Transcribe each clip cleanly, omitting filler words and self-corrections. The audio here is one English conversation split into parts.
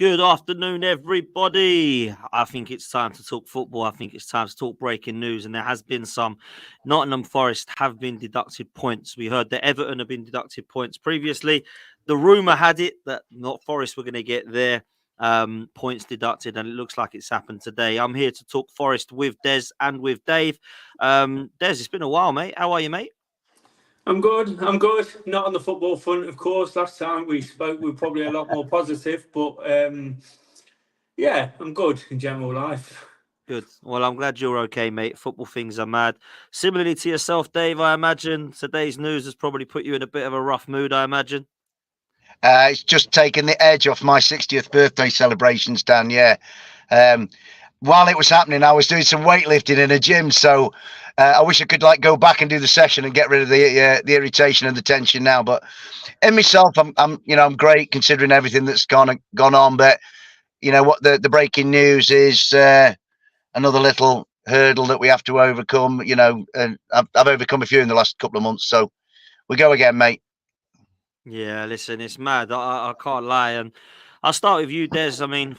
Good afternoon, everybody. I think it's time to talk football. I think it's time to talk breaking news. And there has been some. Nottingham Forest have been deducted points. We heard that Everton have been deducted points previously. The rumour had it that not Forest were going to get their points deducted, and it looks like it's happened today. I'm here to talk Forest with Des and with Dave. Des, it's been a while, mate. How are you, mate? I'm good. Not on the football front, of course. Last time we spoke, we were probably a lot more positive. But yeah, I'm good in general life. Good. Well, I'm glad you're okay, mate. Football things are mad. Similarly to yourself, Dave, I imagine today's news has probably put you in a bit of a rough mood, I imagine. It's just taken the edge off my 60th birthday celebrations, Dan, yeah. While it was happening, I was doing some weightlifting in a gym, so I wish I could go back and do the session and get rid of the irritation and the tension now. But in myself, I'm great considering everything that's gone on. But you know what, the breaking news is another little hurdle that we have to overcome. You know, and I've overcome a few in the last couple of months, so we go again, mate. Yeah, listen, it's mad. I can't lie, and I'll start with you, Des. I mean,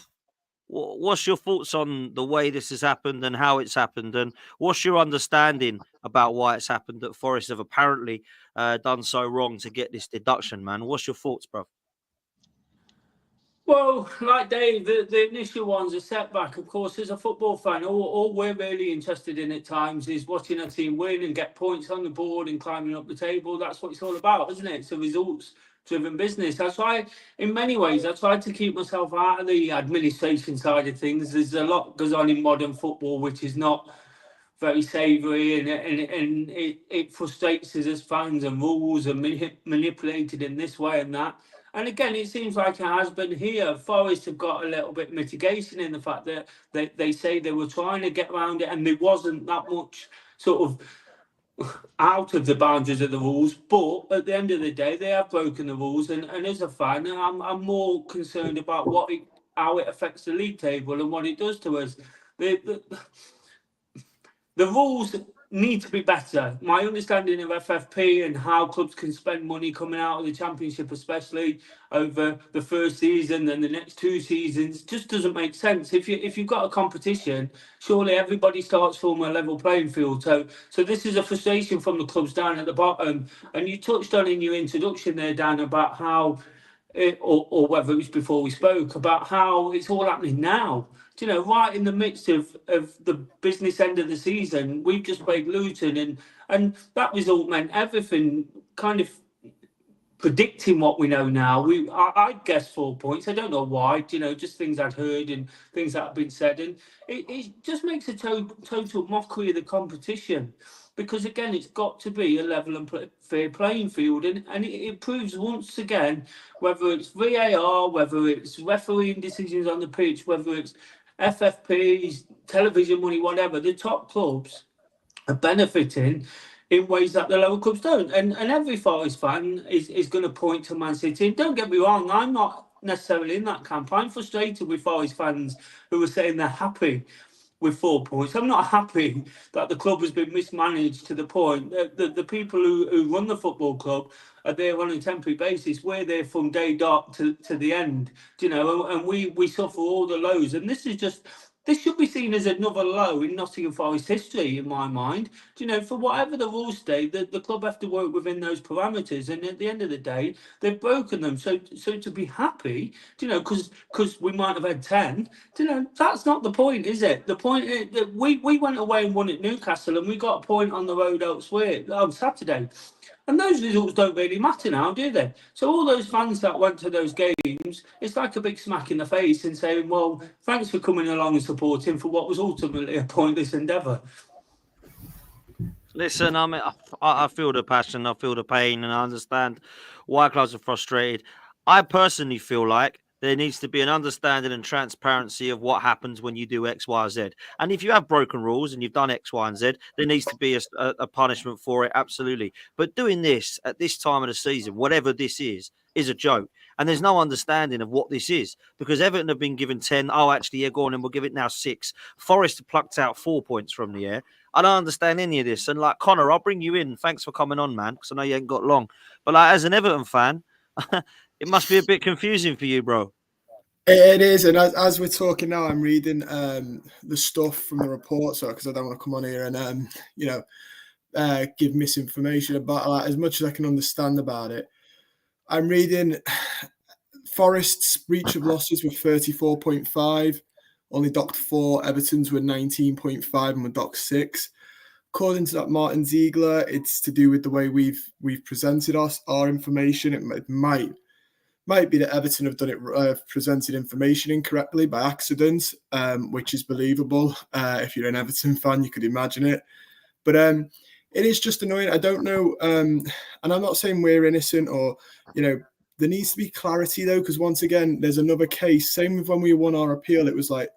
what's your thoughts on the way this has happened and how it's happened, and what's your understanding about why it's happened that Forest have apparently done so wrong to get this deduction, man? What's your thoughts, bro? Well, like Dave, the initial one's a setback. Of course, as a football fan, all we're really interested in at times is watching a team win and get points on the board and climbing up the table. That's what it's all about, isn't it? It's a results-driven business. That's why, in many ways, I tried to keep myself out of the administration side of things. There's a lot goes on in modern football, which is not very savoury, and it frustrates us as fans, and rules are manipulated in this way and that. And again, it seems like it has been here. Forest have got a little bit mitigation in the fact that they say they were trying to get around it and there wasn't that much sort of out of the boundaries of the rules. But at the end of the day, they have broken the rules. And as a fan, I'm more concerned about how it affects the league table and what it does to us. The rules need to be better. My understanding of FFP and how clubs can spend money coming out of the Championship, especially over the first season and the next two seasons, just doesn't make sense. If you've got a competition, surely everybody starts from a level playing field. So this is a frustration from the clubs down at the bottom. And you touched on in your introduction there, Dan, about how, or whether it was before we spoke, about how it's all happening now. You know, right in the midst of the business end of the season, we've just played Luton, and that result meant everything, kind of predicting what we know now. I guess 4 points. I don't know why, you know, just things I'd heard and things that have been said. And it just makes a total mockery of the competition. Because again, it's got to be a level and fair playing field, and it proves once again, whether it's VAR, whether it's refereeing decisions on the pitch, whether it's FFPs, television money, whatever, the top clubs are benefiting in ways that the lower clubs don't. And every Forest fan is going to point to Man City. And don't get me wrong, I'm not necessarily in that camp. I'm frustrated with Forest fans who are saying they're happy with 4 points. I'm not happy that the club has been mismanaged to the point that the people who run the football club are there on a temporary basis. We're there from day dot to the end, you know, and we suffer all the lows. And this should be seen as another low in Nottingham Forest history, in my mind. You know, for whatever the rules state, the club have to work within those parameters. And at the end of the day, they've broken them. So to be happy, you know, because we might have had 10, you know, that's not the point, is it? The point is that we went away and won at Newcastle, and we got a point on the road elsewhere on Saturday. And those results don't really matter now, do they? So all those fans that went to those games, it's like a big smack in the face and saying, well, thanks for coming along and supporting for what was ultimately a pointless endeavour. Listen, I feel the passion, I feel the pain, and I understand why clubs are frustrated. I personally feel like there needs to be an understanding and transparency of what happens when you do X, Y, Z. And if you have broken rules and you've done X, Y, and Z, there needs to be a punishment for it, absolutely. But doing this at this time of the season, whatever this is a joke. And there's no understanding of what this is, because Everton have been given 10. Oh, actually, yeah, go on, and we'll give it now 6. Forest have plucked out 4 points from the air. I don't understand any of this. And like, Connor, I'll bring you in. Thanks for coming on, man, because I know you ain't got long. But like, as an Everton fan, it must be a bit confusing for you, bro. It is, and as we're talking now, I'm reading the stuff from the report, so because I don't want to come on here and give misinformation about that. As much as I can understand about it, I'm reading Forest's breach of losses were 34.5, only docked 4. Everton's were 19.5 and were docked 6. According to that Martin Ziegler, it's to do with the way we've presented our information. It might be that Everton have done it, presented information incorrectly by accident, which is believable. If you're an Everton fan, you could imagine it. But it is just annoying. I don't know, and I'm not saying we're innocent or, there needs to be clarity though, because once again, there's another case. Same with when we won our appeal, it was like,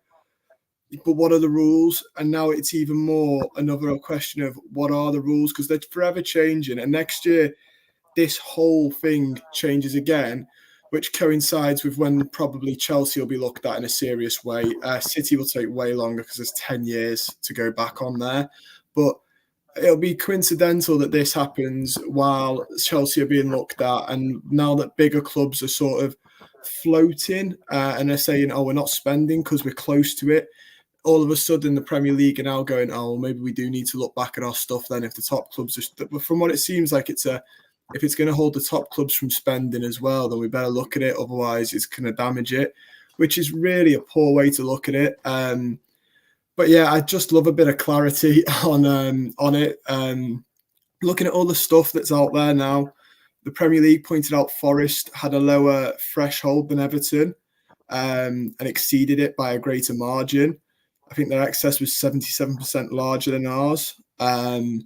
but what are the rules? And now it's even more another question of what are the rules, because they're forever changing. And next year, this whole thing changes again, which coincides with when probably Chelsea will be looked at in a serious way. City will take way longer because there's 10 years to go back on there. But it'll be coincidental that this happens while Chelsea are being looked at. And now that bigger clubs are sort of floating and they're saying, oh, we're not spending because we're close to it. All of a sudden, the Premier League are now going, oh, maybe we do need to look back at our stuff then if the top clubs are... But from what it seems like, if it's going to hold the top clubs from spending as well, then we better look at it. Otherwise, it's going to damage it, which is really a poor way to look at it. But yeah, I just love a bit of clarity on it. Looking at all the stuff that's out there now, the Premier League pointed out Forest had a lower threshold than Everton and exceeded it by a greater margin. I think their excess was 77% larger than ours. I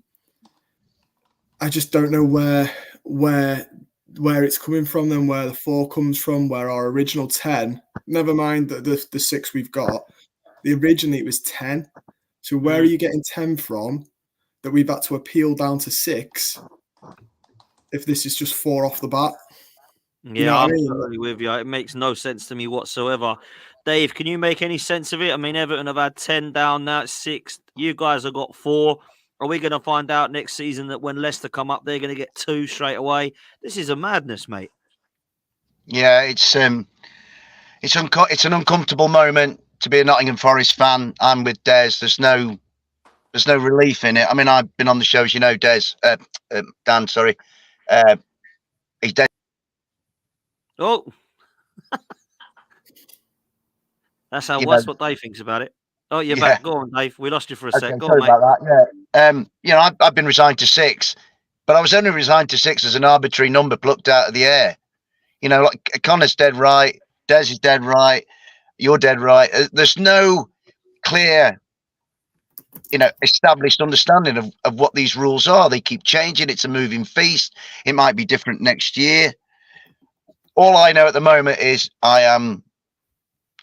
just don't know where it's coming from, then where the 4 comes from, where our original 10, never mind the 6 we've got, originally it was 10. So where are you getting 10 from that we've had to appeal down to 6 if this is just 4 off the bat? Yeah, I'm totally with you. It makes no sense to me whatsoever. Dave, can you make any sense of it? I mean, Everton have had 10 down, now it's 6. You guys have got 4. Are we going to find out next season that when Leicester come up, they're going to get 2 straight away? This is a madness, mate. Yeah, it's an uncomfortable moment to be a Nottingham Forest fan. I'm with Des. There's no relief in it. I mean, I've been on the shows, Dan. Sorry, he's dead. Oh, that's what Dave thinks about it. Oh, you're back. Go on, Dave. We lost you for a sec. Go on, mate. About that. Yeah. I've been resigned to 6, but I was only resigned to 6 as an arbitrary number plucked out of the air. Like Connor's dead right, Des is dead right, you're dead right. There's no clear, established understanding of what these rules are. They keep changing. It's a moving feast. It might be different next year. All I know at the moment is I am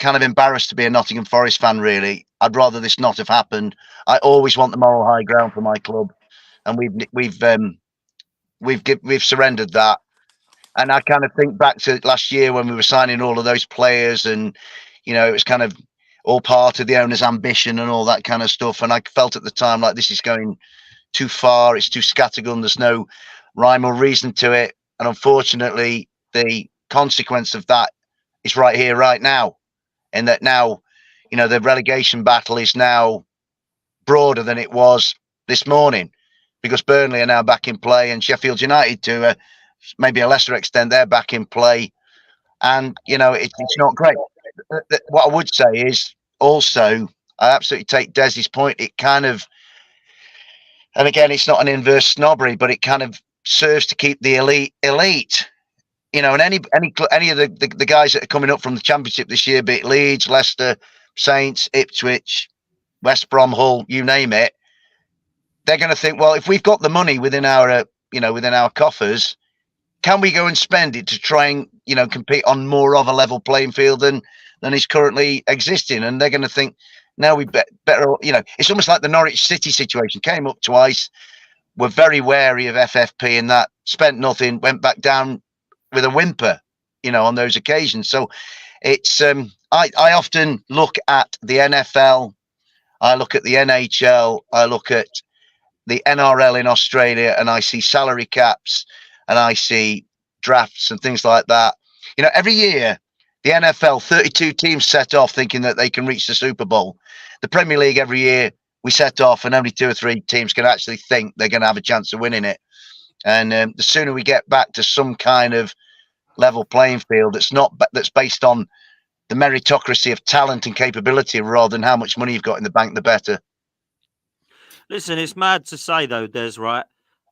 kind of embarrassed to be a Nottingham Forest fan, really. I'd rather this not have happened. I always want the moral high ground for my club, and we've surrendered that. And I kind of think back to last year when we were signing all of those players, and it was kind of all part of the owner's ambition and all that kind of stuff. And I felt at the time like this is going too far. It's too scattergun. There's no rhyme or reason to it. And unfortunately, the consequence of that is right here, right now. And that now, the relegation battle is now broader than it was this morning, because Burnley are now back in play, and Sheffield United, to maybe a lesser extent, they're back in play. And, it's not great. What I would say is also, I absolutely take Desi's point. It kind of, and again, it's not an inverse snobbery, but it kind of serves to keep the elite. And any of the guys that are coming up from the Championship this year, be it Leeds, Leicester, Saints, Ipswich, West Brom, Hull, you name it, they're going to think, well, if we've got the money within our coffers, can we go and spend it to try and compete on more of a level playing field than is currently existing? And they're going to think, now we better. It's almost like the Norwich City situation. Came up twice, were very wary of FFP, and that spent nothing, went back down with a whimper, on those occasions. So it's I often look at the NFL, I look at the NHL, I look at the NRL in Australia, and I see salary caps, and I see drafts and things like that. Every year The NFL, 32 teams set off thinking that they can reach the Super Bowl. The Premier League, every year we set off and only 2 or 3 teams can actually think they're going to have a chance of winning it. And the sooner we get back to some kind of level playing field that's based on the meritocracy of talent and capability rather than how much money you've got in the bank, the better. Listen, it's mad to say though, Des, right?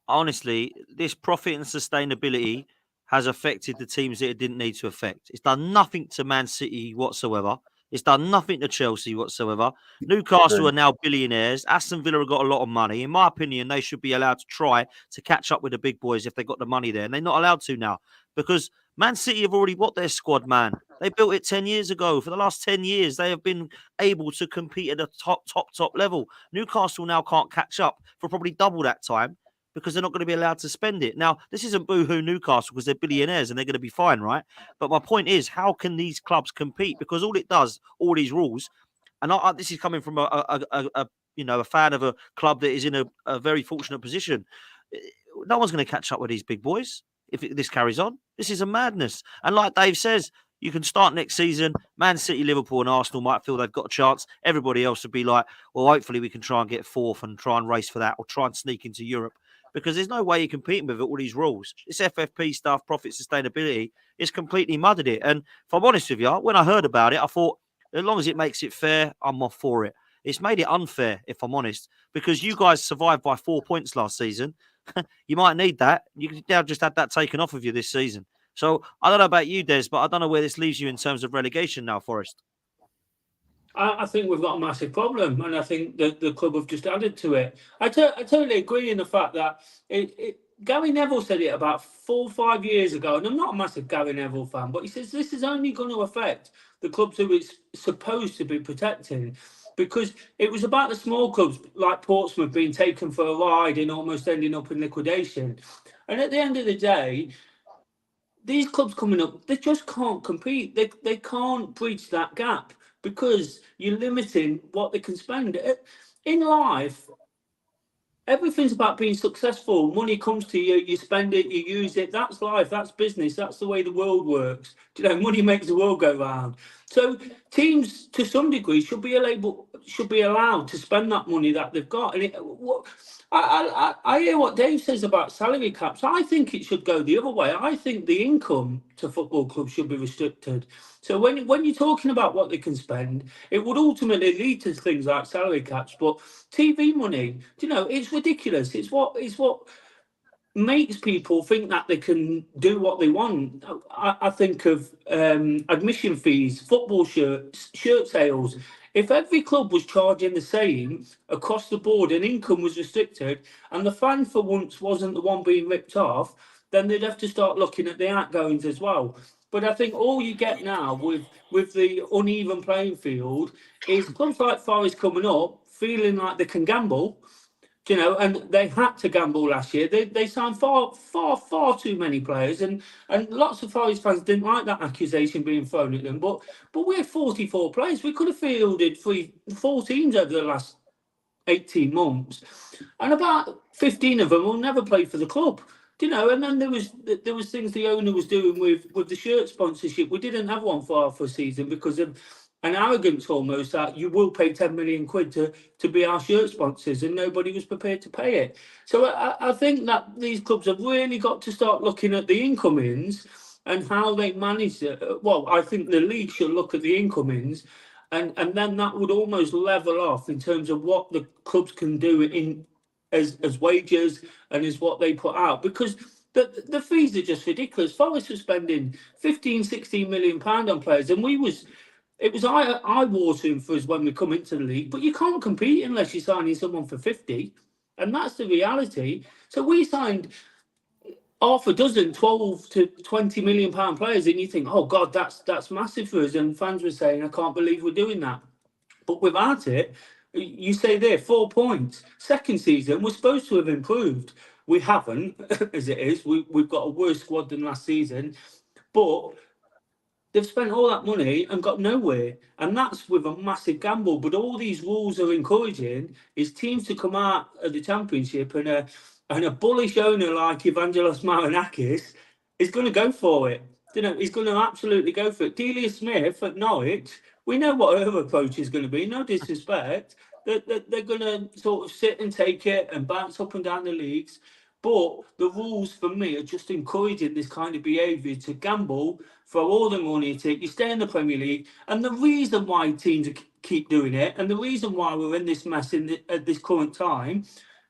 Honestly, this profit and sustainability has affected the teams that it didn't need to affect. It's done nothing to Man City whatsoever. It's done nothing to Chelsea whatsoever. Newcastle are now billionaires. Aston Villa have got a lot of money. In my opinion, they should be allowed to try to catch up with the big boys if they got the money there. And they're not allowed to now because Man City have already got their squad, man. They built it 10 years ago. For the last 10 years, they have been able to compete at a top level. Newcastle now can't catch up for probably double that time because they're not going to be allowed to spend it. Now, this isn't boo-hoo Newcastle because they're billionaires and they're going to be fine, right? But my point is, how can these clubs compete? Because all it does, all these rules, and this is coming from a fan of a club that is in a very fortunate position. No one's going to catch up with these big boys if this carries on. This is a madness. And like Dave says, you can start next season. Man City, Liverpool and Arsenal might feel they've got a chance. Everybody else would be like, well, hopefully we can try and get 4th and try and race for that or try and sneak into Europe. Because there's no way you're competing with all these rules. This FFP stuff, profit sustainability, is completely muddied it. And if I'm honest with you, when I heard about it, I thought, as long as it makes it fair, I'm off for it. It's made it unfair, if I'm honest, because you guys survived by 4 points last season. You might need that. You can now just had that taken off of you this season. So I don't know about you, Des, but I don't know where this leaves you in terms of relegation now, Forrest. I think we've got a massive problem, and I think that the club have just added to it. I totally agree in the fact that Gary Neville said it about 4 or 5 years ago, and I'm not a massive Gary Neville fan, but he says this is only going to affect the clubs who it's supposed to be protecting, because it was about the small clubs like Portsmouth being taken for a ride and almost ending up in liquidation. And at the end of the day, these clubs coming up, they just can't compete. They can't breach that gap because you're limiting what they can spend. In life, everything's about being successful. Money comes to you, you spend it, you use it. That's life, that's business, that's the way the world works. You know, money makes the world go round. So teams, to some degree, should be allowed to spend that money that they've got. And I hear what Dave says about salary caps. I think it should go the other way. I think the income to football clubs should be restricted. So when you're talking about what they can spend, it would ultimately lead to things like salary caps. But TV money, you know, it's ridiculous. It's what makes people think that they can do what they want. I think of admission fees, football shirts, shirt sales. If every club was charging the same across the board and income was restricted and the fan for once wasn't the one being ripped off, then they'd have to start looking at the outgoings as well. But I think all you get now with the uneven playing field is clubs like Forest coming up feeling like they can gamble. You know, and they had to gamble last year. They signed far too many players, and lots of Forest fans didn't like that accusation being thrown at them. But we had 44 players. We could have fielded 4 teams over the last 18 months, and about 15 of them will never play for the club. You know, and then there was things the owner was doing with the shirt sponsorship. We didn't have one for half a season because of an arrogance almost that you will pay 10 million quid to be our shirt sponsors, and nobody was prepared to pay it. So I think that these clubs have really got to start looking at the incomings and how they manage it. Well, I think the league should look at the incomings, and then that would almost level off in terms of what the clubs can do in as wages and as what they put out, because the fees are just ridiculous. Forest was spending 15-16 million pound on players, and it was eye-watering for us when we come into the league, but you can't compete unless you're signing someone for 50, and that's the reality. So we signed half a dozen 12 to 20 million pound players, and you think, oh God, that's massive for us, and fans were saying, I can't believe we're doing that. But without it, you say there, 4 points. Second season, we're supposed to have improved. We haven't, as it is. We've got a worse squad than last season, but they've spent all that money and got nowhere, and that's with a massive gamble. But all these rules are encouraging is teams to come out of the Championship, and a bullish owner like Evangelos Marinakis is going to go for it. he's going to absolutely go for it. Delia Smith at Norwich, we know what her approach is going to be. No disrespect. They're going to sort of sit and take it and bounce up and down the leagues. But the rules for me are just encouraging this kind of behaviour to gamble, throw all the money into it. You stay in the Premier League. And the reason why teams keep doing it, and the reason why we're in this mess at this current time,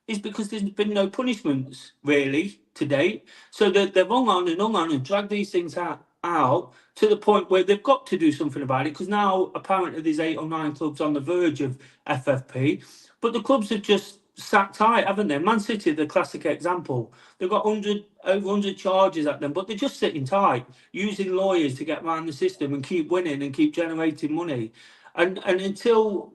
is because there's been no punishments really to date. So they've hung on and dragged these things out to the point where they've got to do something about it, because now apparently there's 8 or 9 clubs on the verge of FFP, but the clubs have just sat tight, haven't they? Man City, the classic example. They've got over 100 charges at them, but they're just sitting tight, using lawyers to get around the system and keep winning and keep generating money. And until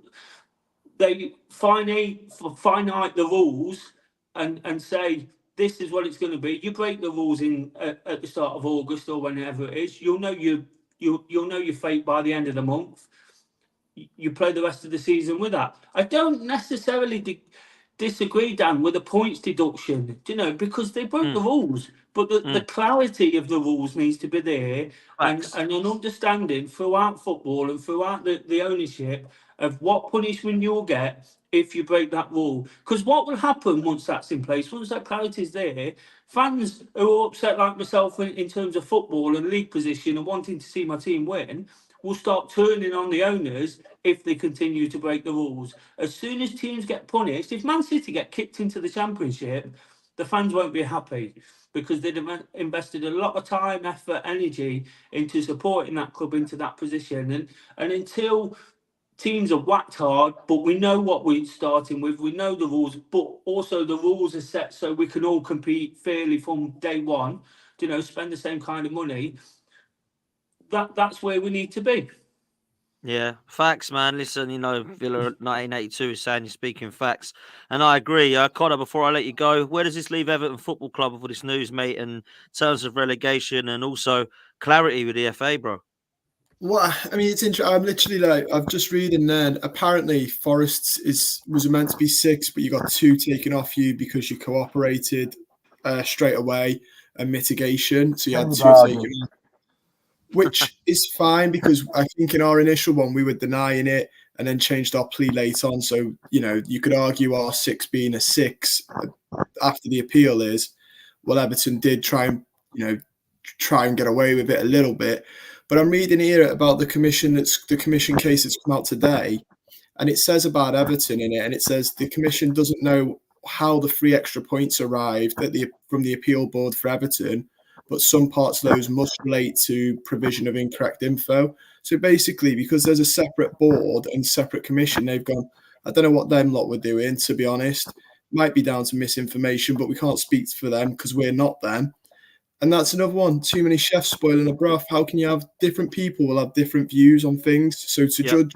they finite the rules and say this is what it's going to be, you break the rules at the start of August or whenever it is, you'll know your fate by the end of the month. You play the rest of the season with that. I don't necessarily disagree, Dan, with the points deduction, because they broke the rules, but the clarity of the rules needs to be there, and an understanding throughout football and throughout the ownership of what punishment you'll get if you break that rule. Because what will happen once that's in place, once that clarity is there, fans who are upset like myself in terms of football and league position and wanting to see my team win will start turning on the owners if they continue to break the rules. As soon as teams get punished, if Man City get kicked into the Championship, the fans won't be happy, because they've invested a lot of time, effort, energy into supporting that club into that position. And until teams are whacked hard, but we know what we're starting with, we know the rules, but also the rules are set so we can all compete fairly from day one, spend the same kind of money. That's where we need to be. Yeah, facts, man. Listen, Villa 1982 is saying you're speaking facts, and I agree. Connor, before I let you go, where does this leave Everton Football Club with all this news, mate, in terms of relegation and also clarity with the FA, bro? Well, I mean, it's interesting. I'm literally I've just reading then. Apparently, Forest was meant to be 6, but you got 2 taken off you because you cooperated straight away, and mitigation. So you had 2 taken off, which is fine, because I think in our initial one we were denying it and then changed our plea late on. So you could argue our 6 being a 6 after the appeal is, well, Everton did try and get away with it a little bit. But I'm reading here about the commission case that's come out today, and it says about Everton in it, and it says the commission doesn't know how the 3 extra points arrived from the appeal board for Everton, but some parts of those must relate to provision of incorrect info. So basically, because there's a separate board and separate commission, they've gone, I don't know what them lot were doing, to be honest. Might be down to misinformation, but we can't speak for them because we're not them. And that's another one. Too many chefs spoiling a broth. How can you have different people will have different views on things? So to judge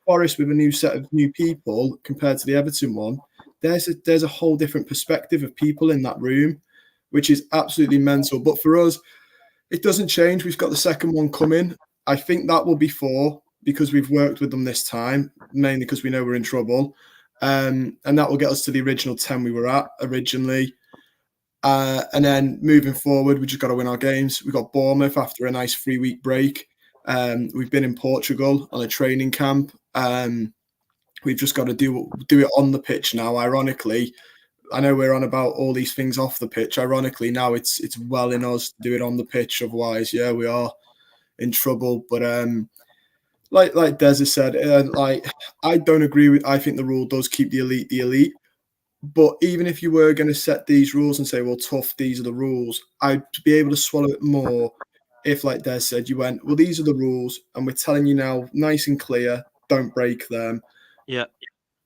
Forest with a new set of new people compared to the Everton one, there's a whole different perspective of people in that room, which is absolutely mental. But for us, it doesn't change. We've got the second one coming. I think that will be 4, because we've worked with them this time, mainly because we know we're in trouble. And that will get us to the original 10 we were at originally. And then moving forward, we just got to win our games. We got Bournemouth after a nice 3-week break. We've been in Portugal on a training camp. We've just got to do it on the pitch now. Ironically, I know we're on about all these things off the pitch. Ironically, now it's well in us to do it on the pitch. Otherwise, yeah, we are in trouble. But like Des has said, I don't agree with. I think the rule does keep the elite. But even if you were going to set these rules and say, well, tough, these are the rules, I'd be able to swallow it more if, like Des said, you went, well, these are the rules, and we're telling you now, nice and clear, don't break them. Yeah.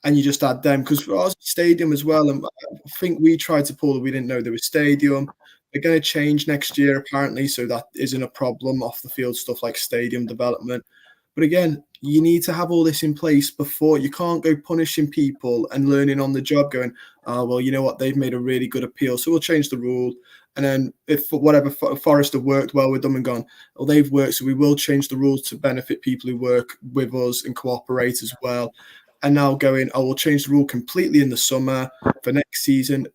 And you just add them, because for us, stadium as well, and I think we tried to pull, we didn't know there was stadium. They're going to change next year, apparently, so that isn't a problem off the field stuff like stadium development. But again, you need to have all this in place before. You can't go punishing people and learning on the job going, oh, well, you know what, they've made a really good appeal, so we'll change the rule. And then if whatever Forest have worked well with them and gone, well, they've worked, so we will change the rules to benefit people who work with us and cooperate as well. And now going, oh, we'll change the rule completely in the summer for next season.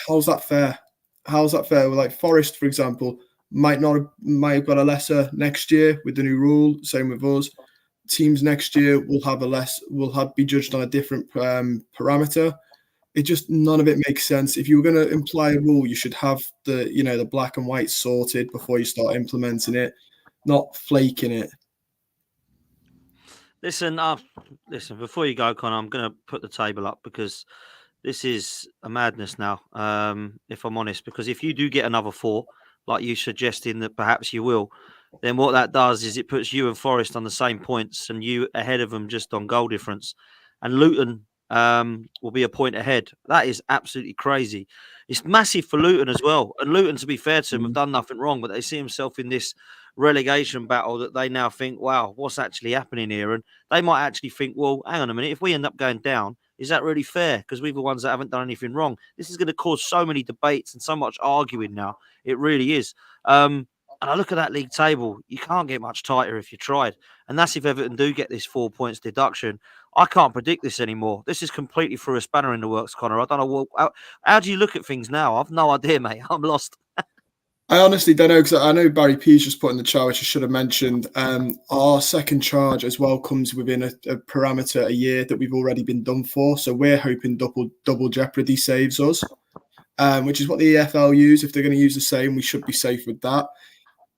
How's that fair? How's that fair? Like Forest, for example, might have got a lesser next year with the new rule. Same with us. Teams next year will be judged on a different parameter. It just, none of it makes sense. If you were going to imply a rule, you should have the black and white sorted before you start implementing it, not flaking it. Listen, before you go, Connor, I'm going to put the table up because this is a madness now, if I'm honest, because if you do get another 4, like you suggesting that perhaps you will, then what that does is it puts you and Forest on the same points and you ahead of them just on goal difference. And Luton will be a point ahead. That is absolutely crazy. It's massive for Luton as well. And Luton, to be fair to them, have done nothing wrong, but they see themselves in this relegation battle that they now think, wow, what's actually happening here? And they might actually think, well, hang on a minute, if we end up going down, is that really fair? Because we're the ones that haven't done anything wrong. This is going to cause so many debates and so much arguing now. It really is. And I look at that league table, you can't get much tighter if you tried. And that's if Everton do get this 4 points deduction. I can't predict this anymore. This is completely through a spanner in the works, Connor. I don't know. How do you look at things now? I've no idea, mate. I'm lost. I honestly don't know, because I know Barry P's just put in the chat, which I should have mentioned. Our second charge as well comes within a parameter a year that we've already been done for. So we're hoping double jeopardy saves us, which is what the EFL use. If they're going to use the same, we should be safe with that.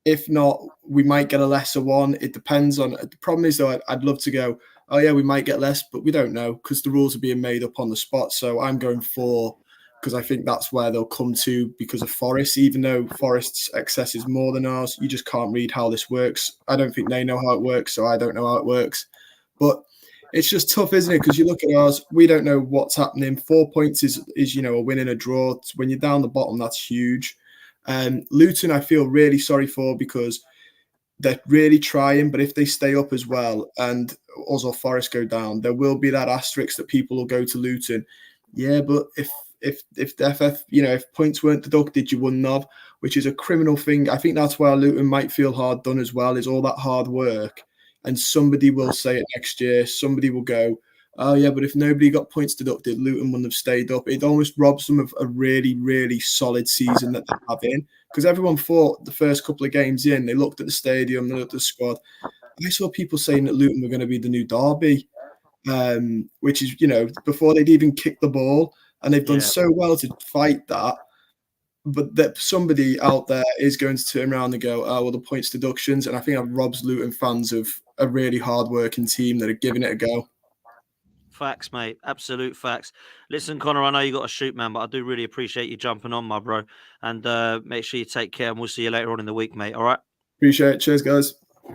If not, we might get a lesser one. It depends on. The problem is, though, I'd love to go, oh yeah, we might get less, but we don't know because the rules are being made up on the spot. So I'm going 4 because I think that's where they'll come to because of Forest. Even though Forest's excess is more than ours, you just can't read how this works. I don't think they know how it works, so I don't know how it works. But it's just tough, isn't it? Because you look at ours, we don't know what's happening. 4 points is a win and a draw. When you're down the bottom, that's huge. Luton, I feel really sorry for because they're really trying, but if they stay up as well and us or Forest go down, there will be that asterisk that people will go to Luton. Yeah, but if the FF, if points weren't deducted, you wouldn't have, which is a criminal thing. I think that's why Luton might feel hard done as well, is all that hard work. And somebody will say it next year. Somebody will go, oh yeah, but if nobody got points deducted, Luton wouldn't have stayed up. It almost robs them of a really, really solid season that they're having. Because everyone thought the first couple of games in, they looked at the stadium, they looked at the squad. I saw people saying that Luton were going to be the new Derby, which is, before they'd even kicked the ball. And they've done so well to fight that. But that somebody out there is going to turn around and go, oh, well, the points deductions. And I think that robs Luton fans of a really hard-working team that are giving it a go. Facts, mate. Absolute facts. Listen, Connor, I know you got to shoot, man, but I do really appreciate you jumping on, my bro. And make sure you take care, and we'll see you later on in the week, mate. All right? Appreciate it. Cheers, guys.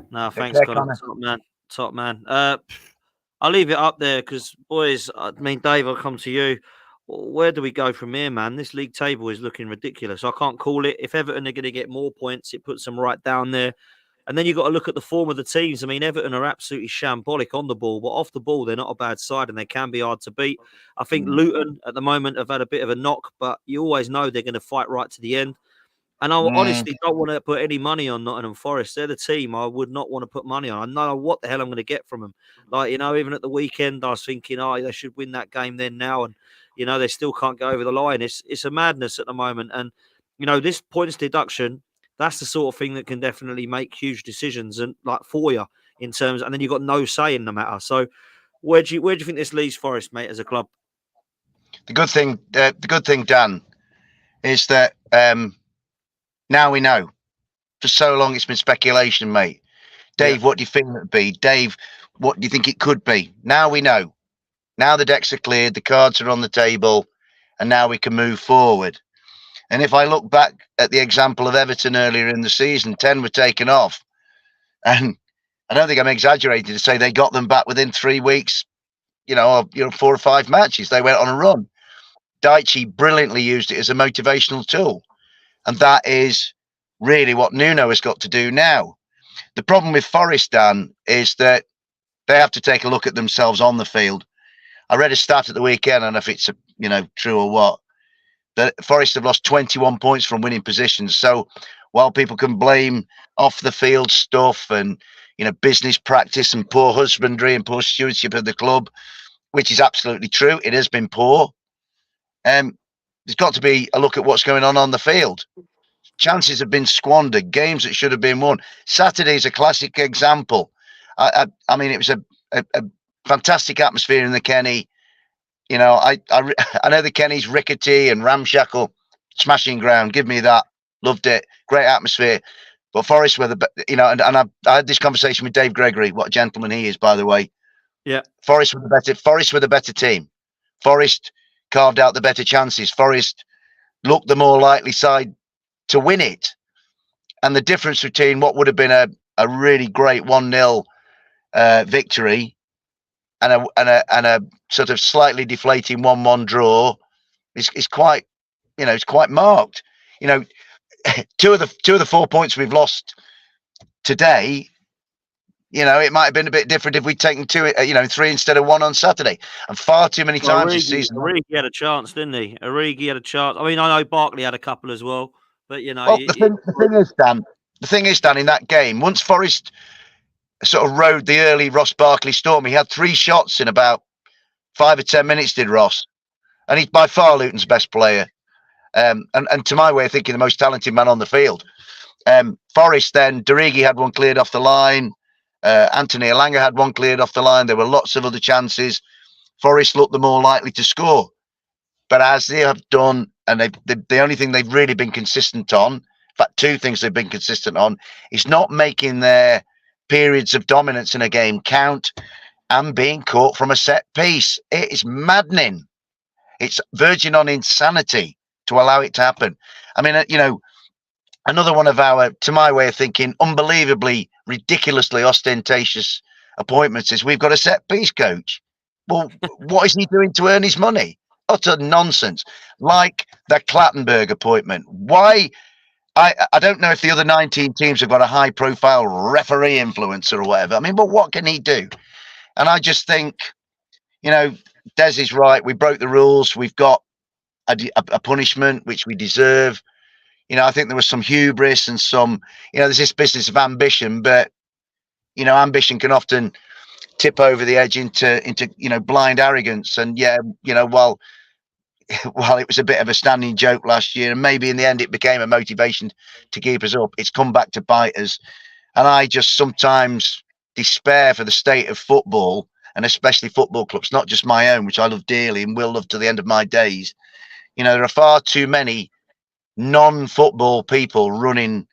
No, thanks, Connor. Top man. I'll leave it up there because, boys, Dave, I'll come to you. Where do we go from here, man? This league table is looking ridiculous. I can't call it. If Everton are going to get more points, it puts them right down there. And then you've got to look at the form of the teams. I mean, Everton are absolutely shambolic on the ball, but off the ball, they're not a bad side and they can be hard to beat. I think Luton at the moment have had a bit of a knock, but you always know they're going to fight right to the end. And I honestly don't want to put any money on Nottingham Forest. They're the team I would not want to put money on. I know what the hell I'm going to get from them. Like, even at the weekend, I was thinking, they should win that game then now. And, they still can't go over the line. It's a madness at the moment. And, this points deduction, that's the sort of thing that can definitely make huge decisions and for you in terms. And then you've got no say in the matter. So where do you think this leaves Forest, mate, as a club? The good thing, Dan, is that now we know. For so long, it's been speculation, mate. Dave, what do you think it would be? Dave, what do you think it could be? Now we know. Now the decks are cleared, the cards are on the table, and now we can move forward. And if I look back at the example of Everton earlier in the season, 10 were taken off. And I don't think I'm exaggerating to say they got them back within 3 weeks, 4 or 5 matches. They went on a run. Daichi brilliantly used it as a motivational tool. And that is really what Nuno has got to do now. The problem with Forest, Dan, is that they have to take a look at themselves on the field. I read a stat at the weekend, I don't know if it's true or what, that Forest have lost 21 points from winning positions. So while people can blame off the field stuff and business practice and poor husbandry and poor stewardship of the club, which is absolutely true, it has been poor. There's got to be a look at what's going on the field. chances have been squandered, games that should have been won. Saturday is a classic example. I mean, it was a fantastic atmosphere in the Kenny. You know, I know the Kenny's rickety and ramshackle, smashing ground. Give me that. Loved it. Great atmosphere. But Forest were and I had this conversation with Dave Gregory. What a gentleman he is, by the way. Yeah. Forest were the better team. Forest carved out the better chances. Forest looked the more likely side to win it. And the difference between what would have been a really great 1-0 victory and a sort of slightly deflating 1-1 draw is quite, it's quite marked. You know, two of the 4 points we've lost today, it might have been a bit different if we'd taken 3 instead of 1 on Saturday. And far too many times this season. Origi had a chance, didn't he? Origi had a chance. I mean, I know Barkley had a couple as well, but the thing is, Dan, in that game, once Forest sort of rode the early Ross Barkley storm, he had 3 shots in about 5 or 10 minutes, did Ross, and he's by far Luton's best player, and to my way of thinking, the most talented man on the field. Forest, then Origi had one cleared off the line. Anthony Elanga had one cleared off the line. There were lots of other chances. Forest looked the more likely to score, but as they have done, and the only thing they've really been consistent on, in fact, 2 things they've been consistent on, is not making their periods of dominance in a game count and being caught from a set piece. It is maddening. It's verging on insanity to allow it to happen. I mean, another one of our, to my way of thinking, unbelievably, ridiculously ostentatious appointments is we've got a set piece coach. Well, what is he doing to earn his money? Utter nonsense. Like the Clattenburg appointment. Why? I don't know if the other 19 teams have got a high profile referee influencer or whatever. I mean, but what can he do? And I just think, Des is right. We broke the rules. We've got a punishment, which we deserve. I think there was some hubris and some, there's this business of ambition, but, ambition can often tip over the edge into blind arrogance. And while it was a bit of a standing joke last year, and maybe in the end it became a motivation to keep us up, it's come back to bite us. And I just sometimes despair for the state of football, and especially football clubs, not just my own, which I love dearly and will love to the end of my days. There are far too many non-football people running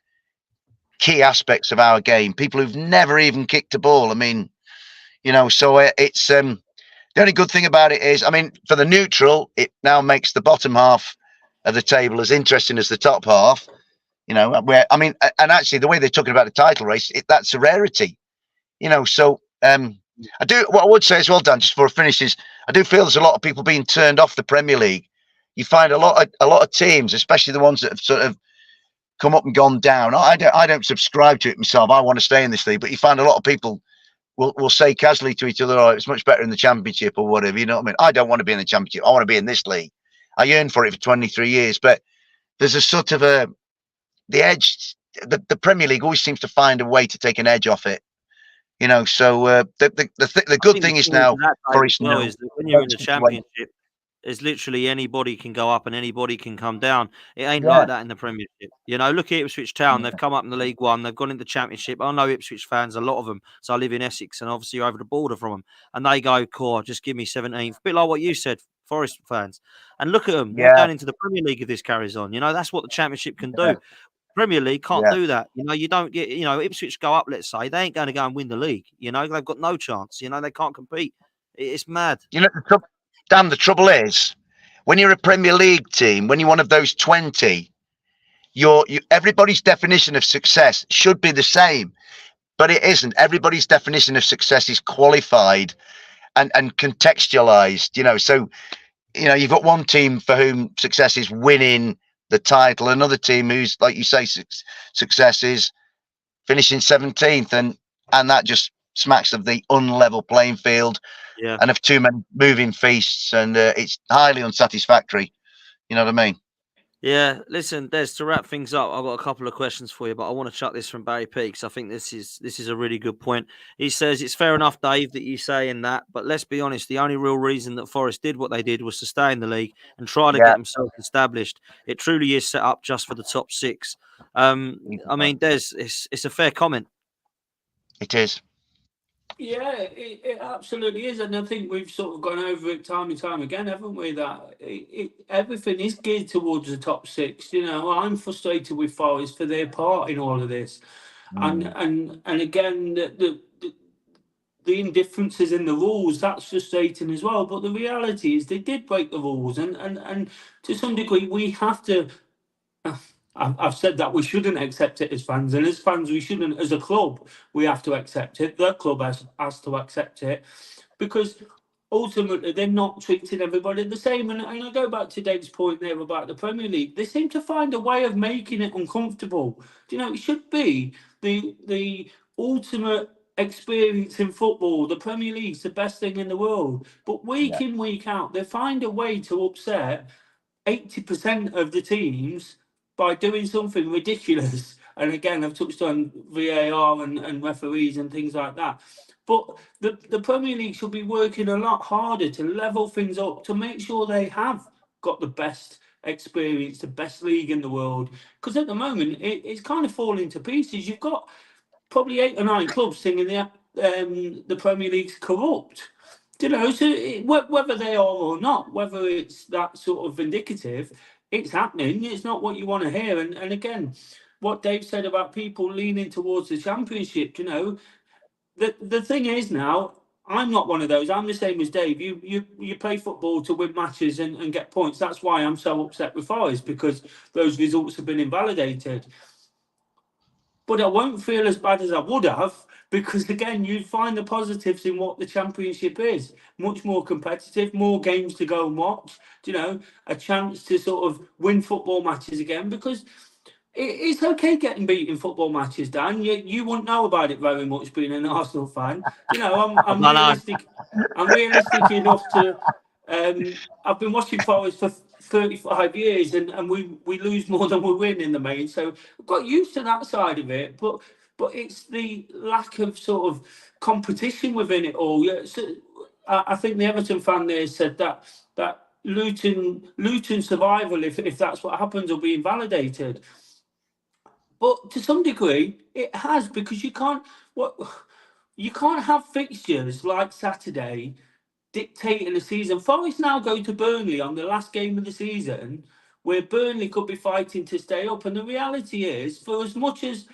key aspects of our game, people who've never even kicked a ball. I mean, so it's the only good thing about it is, I mean, for the neutral, it now makes the bottom half of the table as interesting as the top half. Where, I mean, and actually the way they're talking about the title race, that's a rarity. So what I would say as well, Dan, just before I finish, is I do feel there's a lot of people being turned off the Premier League. You find a lot of teams, especially the ones that have sort of come up and gone down. I don't subscribe to it myself. I want to stay in this league, but you find a lot of people will say casually to each other, "Oh, it's much better in the Championship," or whatever. You know what I mean? I don't want to be in the Championship. I want to be in this league. I yearned for it for 23 years, but there's a sort of the edge. The Premier League always seems to find a way to take an edge off it. So the good thing is now, Forest now, is that when you're in the Championship, it's literally anybody can go up and anybody can come down. It ain't like that in the Premiership. Look at Ipswich Town. They've come up in the League One. They've gone into the Championship. I know Ipswich fans, a lot of them. So I live in Essex and obviously you're over the border from them. And they go, "Core, just give me 17th." A bit like what you said, Forest fans. And look at them. They're going into the Premier League if this carries on. That's what the Championship can do. Premier League can't do that. You don't get, Ipswich go up, let's say, they ain't going to go and win the league. They've got no chance. They can't compete. It's mad. Dan, the trouble is, when you're a Premier League team, when you're one of those 20, everybody's definition of success should be the same, but it isn't. Everybody's definition of success is qualified and contextualized. So you've got one team for whom success is winning the title, another team who's, like you say, success is finishing 17th, and that just smacks of the unlevel playing field. And of too many moving feasts, and it's highly unsatisfactory. You know what I mean? Yeah, listen, Des, to wrap things up, I've got a couple of questions for you, but I want to chuck this from Barry P because I think this is a really good point. He says it's fair enough, Dave, that you say in that, but let's be honest, the only real reason that Forest did what they did was to stay in the league and try to get Yeah. themselves established. It truly is set up just for the top six. I mean, Des, it's a fair comment. It is. Yeah, it absolutely is, and I think we've sort of gone over it time and time again, haven't we? That everything is geared towards the top six. You know, I'm frustrated with Forest for their part in all of this, and again the indifferences in the rules, that's frustrating as well. But the reality is they did break the rules, and to some degree we have to. I've said that we shouldn't accept it as fans, and as fans, we shouldn't. As a club, we have to accept it. The club has to accept it, because ultimately they're not treating everybody the same. And I go back to Dave's point there about the Premier League. They seem to find a way of making it uncomfortable. Do you know, it should be the ultimate experience in football. The Premier League's the best thing in the world, but week in, week out, they find a way to upset 80% of the teams by doing something ridiculous. And again, I've touched on VAR and referees and things like that. But the Premier League should be working a lot harder to level things up, to make sure they have got the best experience, the best league in the world. Because at the moment, it's kind of falling to pieces. You've got probably 8 or 9 clubs singing the Premier League's corrupt. You know, so whether they are or not, whether it's that sort of indicative, it's happening. It's not what you want to hear. And again, what Dave said about people leaning towards the Championship, you know, the thing is now, I'm not one of those. I'm the same as Dave. You play football to win matches and get points. That's why I'm so upset with Forest, because those results have been invalidated. But I won't feel as bad as I would have, because again, you find the positives in what the Championship is. Much more competitive, more games to go and watch, you know, a chance to sort of win football matches again, because it's okay getting beat in football matches, Dan. You wouldn't know about it very much being an Arsenal fan. You know, I'm No, no. realistic. I'm realistic enough to. I've been watching Forest for 35 years, and we lose more than we win in the main. So I've got used to that side of it. But it's the lack of sort of competition within it all. Yeah, so I think the Everton fan there said that Luton survival, if that's what happens, will be invalidated. But to some degree, it has, because you can't have fixtures like Saturday dictating the season. Forest now go to Burnley on the last game of the season, where Burnley could be fighting to stay up. And the reality is, for as much as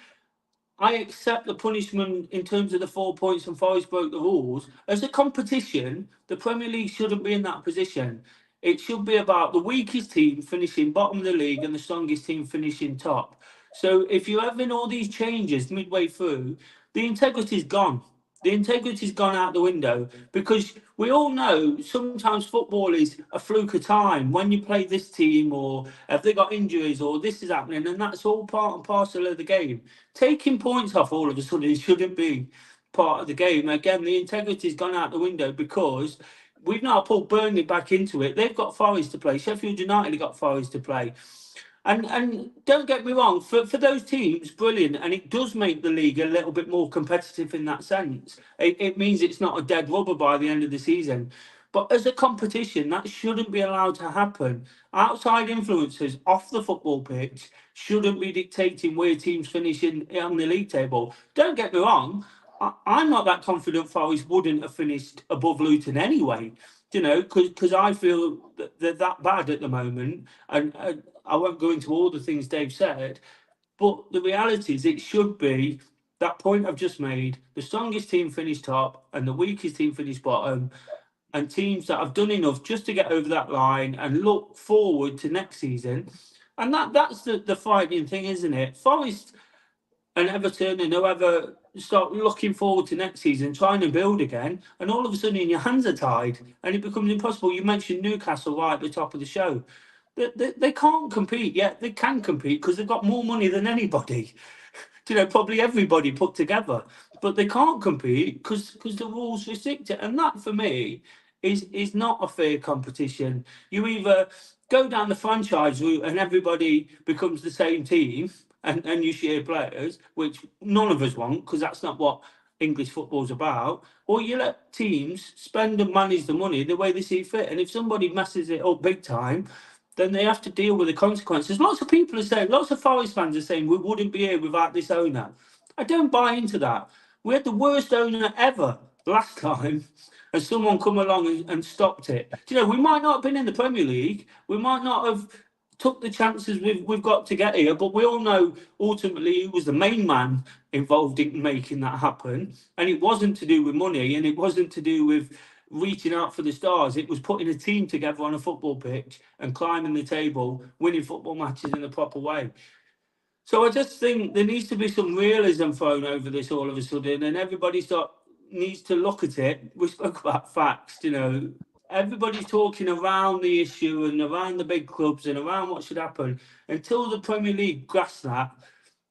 I accept the punishment in terms of the 4 points and Forest broke the rules, as a competition, the Premier League shouldn't be in that position. It should be about the weakest team finishing bottom of the league and the strongest team finishing top. So if you're having all these changes midway through, the integrity's gone. The integrity's gone out the window, because we all know sometimes football is a fluke of time. When you play this team, or have they got injuries, or this is happening, and that's all part and parcel of the game. Taking points off all of a sudden shouldn't be part of the game. Again, the integrity's gone out the window, because we've now pulled Burnley back into it. They've got Forest to play. Sheffield United have got Forest to play. And don't get me wrong, for those teams, brilliant. And it does make the league a little bit more competitive in that sense. It means it's not a dead rubber by the end of the season. But as a competition, that shouldn't be allowed to happen. Outside influences off the football pitch shouldn't be dictating where teams finish on the league table. Don't get me wrong, I'm not that confident Forest wouldn't have finished above Luton anyway. You know, because I feel that they're that bad at the moment, and I won't go into all the things Dave said, but the reality is it should be that point I've just made: the strongest team finish top and the weakest team finish bottom, and teams that have done enough just to get over that line and look forward to next season. And that's the frightening thing, isn't it? Forest and Everton and whoever start looking forward to next season, trying to build again, and all of a sudden your hands are tied and it becomes impossible. You mentioned Newcastle right at the top of the show. They can't compete yet. They can compete because they've got more money than anybody. You know, probably everybody put together, but they can't compete because the rules restrict it. And that, for me, is not a fair competition. You either go down the franchise route and everybody becomes the same team and you share players, which none of us want because that's not what English football's about, or you let teams spend and manage the money the way they see fit. And if somebody messes it up big time, then they have to deal with the consequences. Lots of people are saying, lots of Forest fans are saying, we wouldn't be here without this owner. I don't buy into that. We had the worst owner ever last time, and someone come along and stopped it. Do you know, we might not have been in the Premier League, we might not have took the chances we've got to get here, but we all know ultimately he was the main man involved in making that happen. And it wasn't to do with money, and it wasn't to do with reaching out for the stars. It was putting a team together on a football pitch and climbing the table, winning football matches in the proper way. So I just think there needs to be some realism thrown over this all of a sudden, and everybody needs to look at it. We spoke about facts, you know. Everybody's talking around the issue and around the big clubs and around what should happen. Until the Premier League grasps that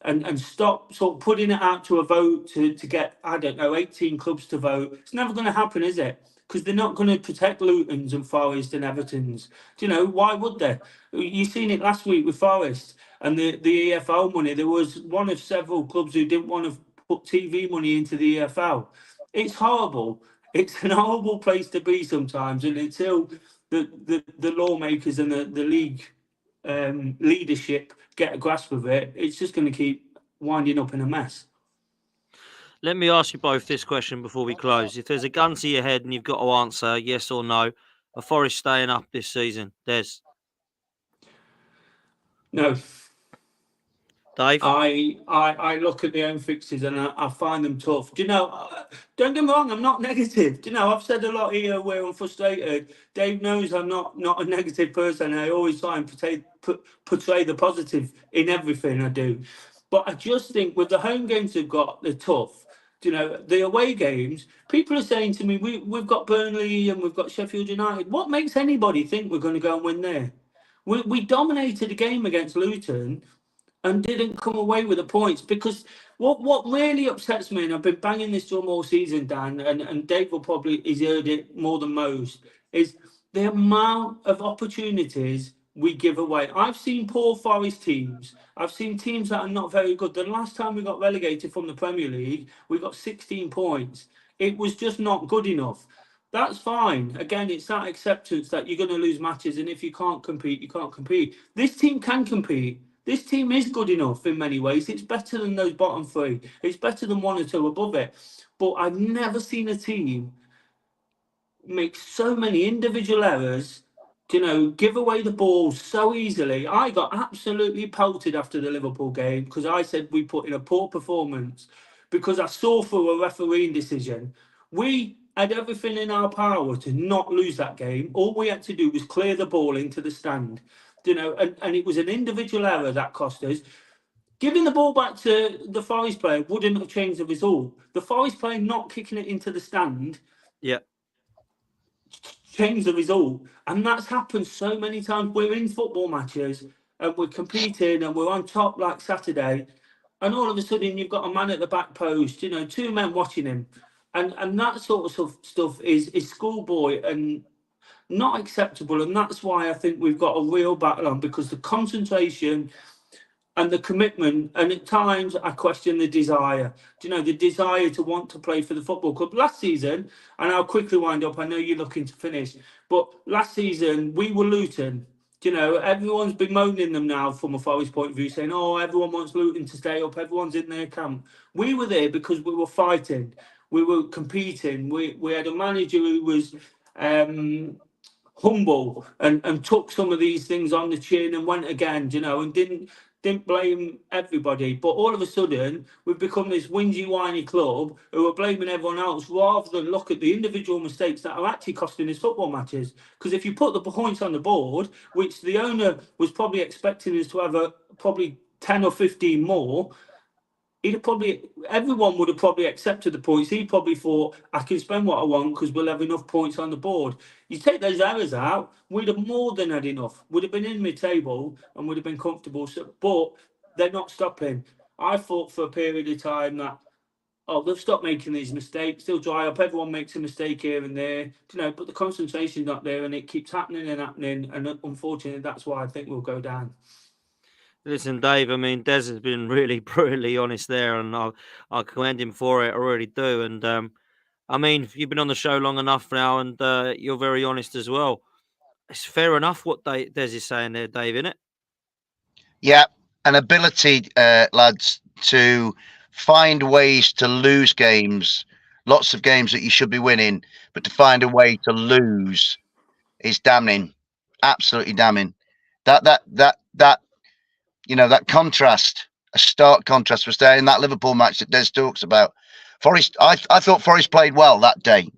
and stop sort of putting it out to a vote to get, I don't know, 18 clubs to vote, it's never going to happen, is it? Because they're not going to protect Luton's and Forest and Everton's. Do you know, why would they? You've seen it last week with Forest and the EFL money. There was one of several clubs who didn't want to put TV money into the EFL. It's horrible. It's an horrible place to be sometimes. And until the lawmakers and the league leadership get a grasp of it, it's just going to keep winding up in a mess. Let me ask you both this question before we close. If there's a gun to your head and you've got to answer yes or no, are Forest staying up this season? Des? No. Dave? I look at the home fixtures and I find them tough. Do you know, don't get me wrong, I'm not negative. Do you know, I've said a lot here where I'm frustrated. Dave knows I'm not a negative person. I always try and portray the positive in everything I do. But I just think with the home games they've got, they're tough. Do you know, the away games, people are saying to me, we've got Burnley and we've got Sheffield United. What makes anybody think we're going to go and win there? We dominated a game against Luton and didn't come away with the points, because what really upsets me, and I've been banging this drum all season, Dan, and Dave will probably, he's heard it more than most, is the amount of opportunities we give away. I've seen poor Forest teams. I've seen teams that are not very good. The last time we got relegated from the Premier League, we got 16 points. It was just not good enough. That's fine. Again, it's that acceptance that you're going to lose matches, and if you can't compete, you can't compete. This team can compete. This team is good enough in many ways. It's better than those bottom three. It's better than one or two above it. But I've never seen a team make so many individual errors, you know, give away the ball so easily. I got absolutely pelted after the Liverpool game because I said we put in a poor performance because I saw through a refereeing decision. We had everything in our power to not lose that game. All we had to do was clear the ball into the stand. You know, and it was an individual error that cost us. Giving the ball back to the Forest player wouldn't have changed the result. The Forest player not kicking it into the stand, yeah, changed the result. And that's happened so many times. We're in football matches and we're competing and we're on top like Saturday, and all of a sudden you've got a man at the back post, you know, two men watching him. And that sort of stuff is schoolboy and not acceptable, and that's why I think we've got a real battle on, because the concentration and the commitment, and at times I question the desire. Do you know, the desire to want to play for the football club? Last season, and I'll quickly wind up, I know you're looking to finish, but last season we were Luton. Do you know, everyone's bemoaning them now from a Forest point of view, saying, oh, everyone wants Luton to stay up, everyone's in their camp. We were there because we were fighting, we were competing, we had a manager who was humble and took some of these things on the chin and went again, you know, and didn't blame everybody. But all of a sudden, we've become this whingy, whiny club who are blaming everyone else rather than look at the individual mistakes that are actually costing us football matches. Because if you put the points on the board, which the owner was probably expecting us to have probably 10 or 15 more, everyone would have probably accepted the points. He probably thought, I can spend what I want because we'll have enough points on the board. You take those errors out, we'd have more than had enough. We'd have been in mid-table and would have been comfortable. But they're not stopping. I thought for a period of time that oh, they'll stop making these mistakes. They'll dry up. Everyone makes a mistake here and there, but the concentration's not there, and it keeps happening and happening. And unfortunately, that's why I think we'll go down. Listen, Dave, I mean, Des has been really brutally honest there, and I commend him for it. I really do. And I mean, you've been on the show long enough now, and you're very honest as well. It's fair enough what Des is saying there, Dave, isn't it? Yeah, an ability, lads, to find ways to lose games, lots of games that you should be winning, but to find a way to lose is damning, absolutely damning. That that contrast, a stark contrast was there in that Liverpool match that Des talks about. Forest, I thought Forest played well that day,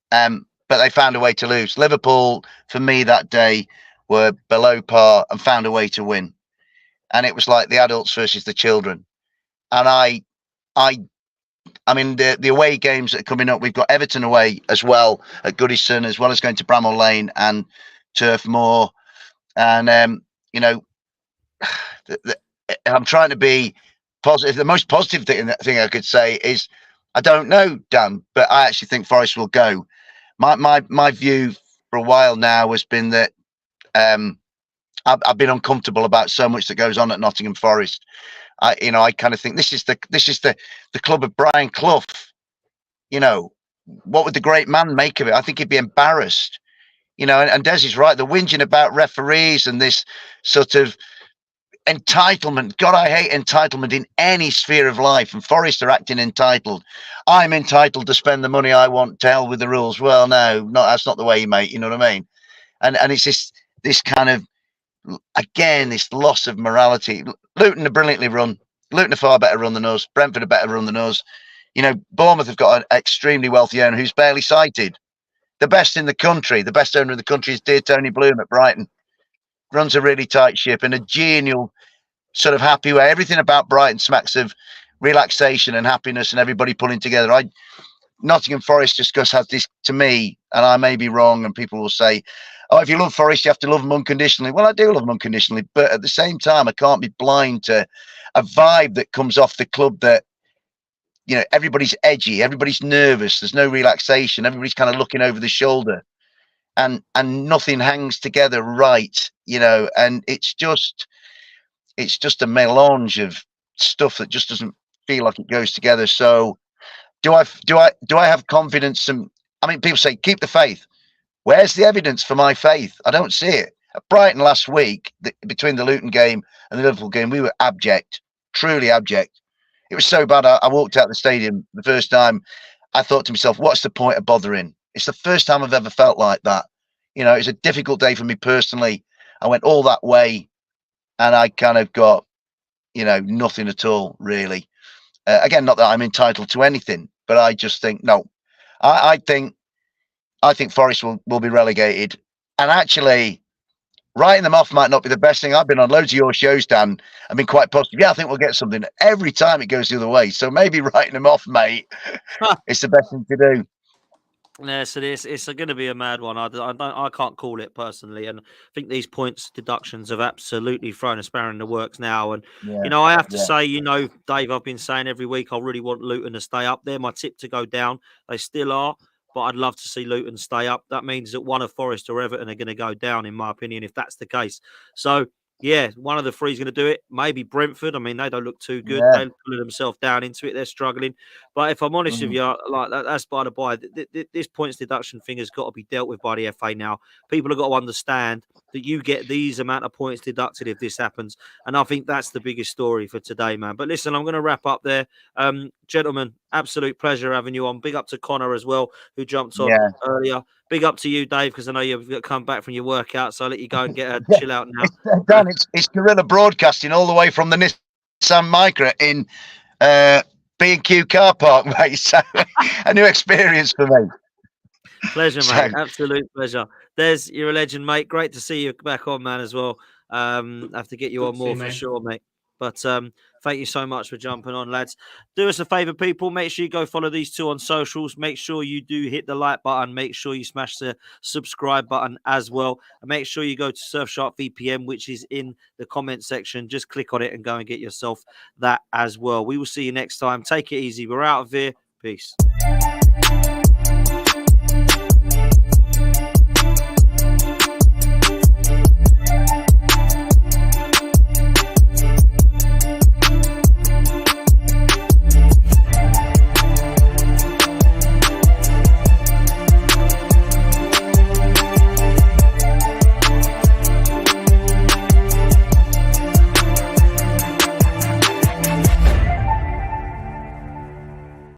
but they found a way to lose. Liverpool, for me, that day were below par and found a way to win. And it was like the adults versus the children. And I mean, the away games that are coming up, we've got Everton away as well at Goodison, as well as going to Bramall Lane and Turf Moor. And, I'm trying to be positive. The most positive thing I could say is, I don't know, Dan, but I actually think Forest will go. My view for a while now has been that I've been uncomfortable about so much that goes on at Nottingham Forest. I kind of think this is the club of Brian Clough. What would the great man make of it? I think he'd be embarrassed. And Des is right. The whinging about referees and this sort of entitlement. God, I hate entitlement in any sphere of life. And Forest are acting entitled. I'm entitled to spend the money I want. To hell with the rules. Well, no, that's not the way, mate. You know what I mean? And it's this kind of, again, this loss of morality. Luton are brilliantly run. Luton are far better run than us. Brentford are better run than us. Bournemouth have got an extremely wealthy owner who's barely sighted. The best in the country, the best owner in the country is dear Tony Bloom at Brighton. Runs a really tight ship in a genial, sort of happy way. Everything about Brighton smacks of relaxation and happiness and everybody pulling together. Nottingham Forest just has this, to me, and I may be wrong, and people will say, oh, if you love Forest, you have to love them unconditionally. Well, I do love them unconditionally, but at the same time, I can't be blind to a vibe that comes off the club that, everybody's edgy, everybody's nervous, there's no relaxation, everybody's kind of looking over the shoulder, and nothing hangs together right, and it's just a melange of stuff that just doesn't feel like it goes together. So do I have confidence? And I mean, people say keep the faith. Where's the evidence for my faith? I don't see it. At Brighton last week, between the Luton game and the Liverpool game, we were abject, truly abject. It was so bad. I walked out the stadium the first time. I thought to myself, what's the point of bothering? It's the first time I've ever felt like that. It was a difficult day for me personally. I went all that way and I kind of got, nothing at all, really. Again, not that I'm entitled to anything, but I just think, no, I think Forest will be relegated. And actually, writing them off might not be the best thing. I've been on loads of your shows, Dan. I've been quite positive. Yeah, I think we'll get something. Every time it goes the other way. So maybe writing them off, mate, it's the best thing to do. Yes, it is. It's going to be a mad one. I can't call it personally, and I think these points deductions have absolutely thrown a spanner in the works now. And I have to say, Dave, I've been saying every week I really want Luton to stay up there. My tip to go down, they still are, but I'd love to see Luton stay up. That means that one of Forest or Everton are going to go down, in my opinion, if that's the case. So. Yeah, one of the three is going to do it. Maybe Brentford. I mean, they don't look too good. They're pulling themselves down into it. They're struggling. But if I'm honest with you, like that's by the by. This points deduction thing has got to be dealt with by the FA now. People have got to understand that you get these amount of points deducted if this happens. And I think that's the biggest story for today, man. But listen, I'm going to wrap up there. Gentlemen, absolute pleasure having you on. Big up to Connor as well, who jumped on earlier. Big up to you, Dave, because I know you've come back from your workout, so I'll let you go and get a chill out now. Dan, it's guerrilla broadcasting all the way from the Nissan Micra in B&Q car park, mate. So a new experience for me. Pleasure, mate. Absolute pleasure. Des, you're a legend, mate. Great to see you back on, man, as well. Have to get you on more for sure, mate. But thank you so much for jumping on, lads. Do us a favor, people. Make sure you go follow these two on socials. Make sure you do hit the like button. Make sure you smash the subscribe button as well. And make sure you go to Surfshark VPN, which is in the comment section. Just click on it and go and get yourself that as well. We will see you next time. Take it easy. We're out of here. Peace.